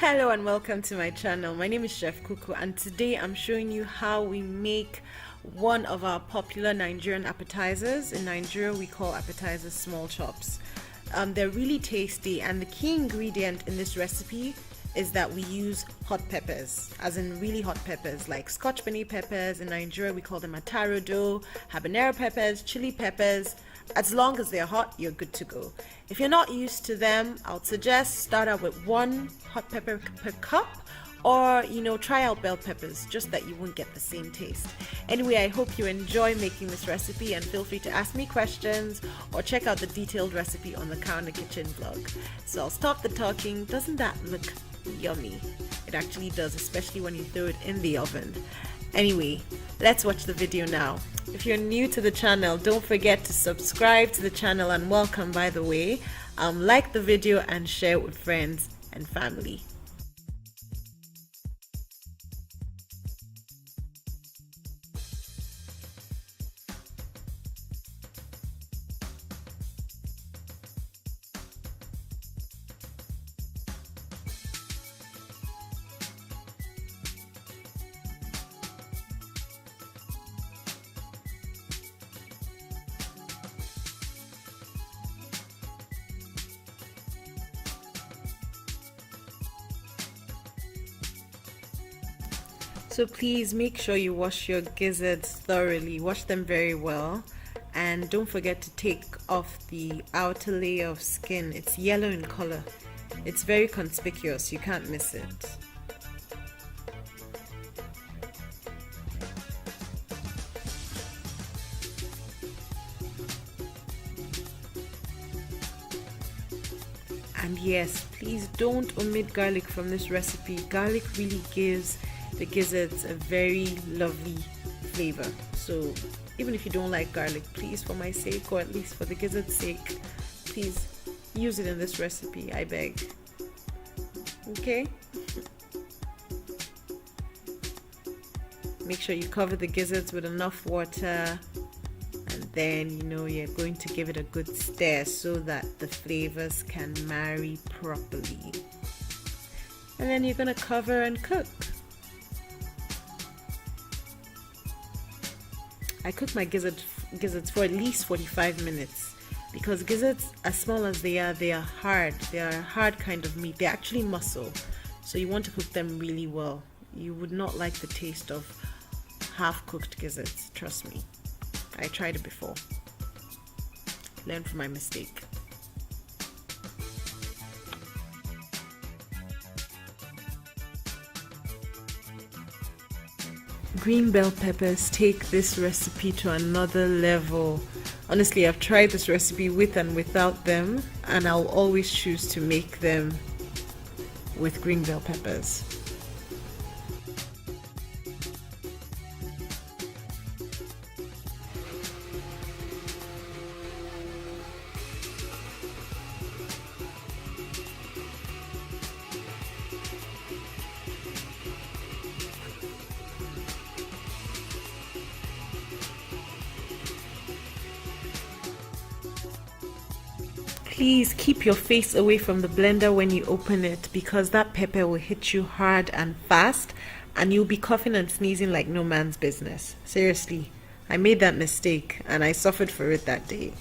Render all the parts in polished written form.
Hello and welcome to my channel. My name is Chef Kuku and today I'm showing you how we make one of our popular Nigerian appetizers. In Nigeria we call appetizers small chops. They're really tasty and the key ingredient in this recipe is that we use hot peppers, as in really hot peppers like scotch bonnet peppers. In Nigeria we call them atatodo, habanero peppers, chili peppers. As long as they're hot, you're good to go. If you're not used to them, I would suggest start out with 1 hot pepper per cup, or try out bell peppers, just that you won't get the same taste. Anyway, I hope you enjoy making this recipe and feel free to ask me questions or check out the detailed recipe on the Cow in the Kitchen blog. So I'll stop the talking. Doesn't that look yummy? It actually does, especially when you throw it in the oven. Anyway, let's watch the video now. If you're new to the channel, don't forget to subscribe to the channel, and welcome, by the way. Like the video and share it with friends and family. So please make sure you wash your gizzards thoroughly, wash them very well, and don't forget to take off the outer layer of skin. It's yellow in color. It's very conspicuous, you can't miss it. And yes, please don't omit garlic from this recipe. Garlic really gives the gizzards a very lovely flavor. So even if you don't like garlic, please, for my sake, or at least for the gizzard's sake, please use it in this recipe, I beg. Okay? Make sure you cover the gizzards with enough water, and then you're going to give it a good stir so that the flavors can marry properly. And then you're going to cover and cook. I cook my gizzards for at least 45 minutes because gizzards, as small as they are hard. They are a hard kind of meat. They're actually muscle, so you want to cook them really well. You would not like the taste of half-cooked gizzards, trust me. I tried it before. Learn from my mistake. Green bell peppers take this recipe to another level. Honestly, I've tried this recipe with and without them, and I'll always choose to make them with green bell peppers. Please keep your face away from the blender when you open it, because that pepper will hit you hard and fast and you'll be coughing and sneezing like no man's business. Seriously, I made that mistake and I suffered for it that day.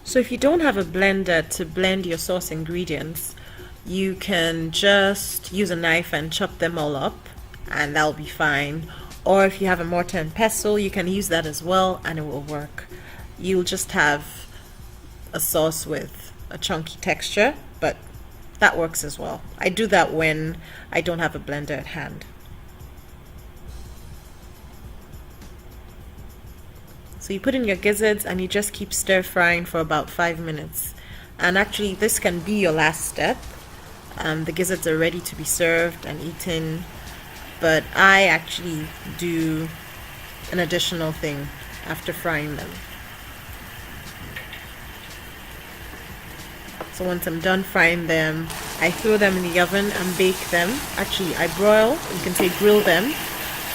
So if you don't have a blender to blend your sauce ingredients, you can just use a knife and chop them all up and that'll be fine. Or if you have a mortar and pestle, you can use that as well and it will work. You'll just have a sauce with a chunky texture, but that works as well. I do that when I don't have a blender at hand. So you put in your gizzards and you just keep stir frying for about 5 minutes. And actually this can be your last step. The gizzards are ready to be served and eaten, but I actually do an additional thing after frying them. So once I'm done frying them, I throw them in the oven and bake them. Actually, I broil, you can say grill them,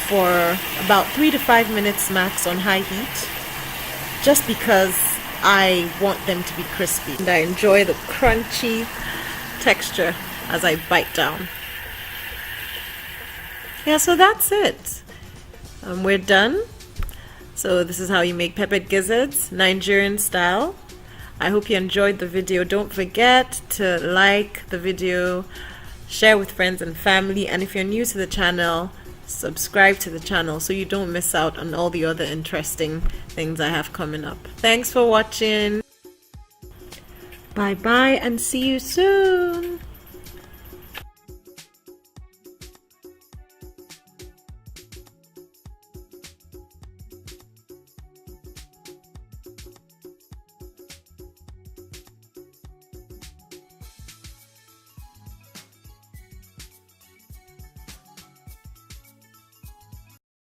for about 3 to 5 minutes max on high heat, just because I want them to be crispy. And I enjoy the crunchy texture as I bite down. Yeah, so that's it. We're done. So this is how you make peppered gizzards, Nigerian style. I hope you enjoyed the video. Don't forget to like the video, share with friends and family, and if you're new to the channel, subscribe to the channel so you don't miss out on all the other interesting things I have coming up. Thanks for watching. Bye bye and see you soon.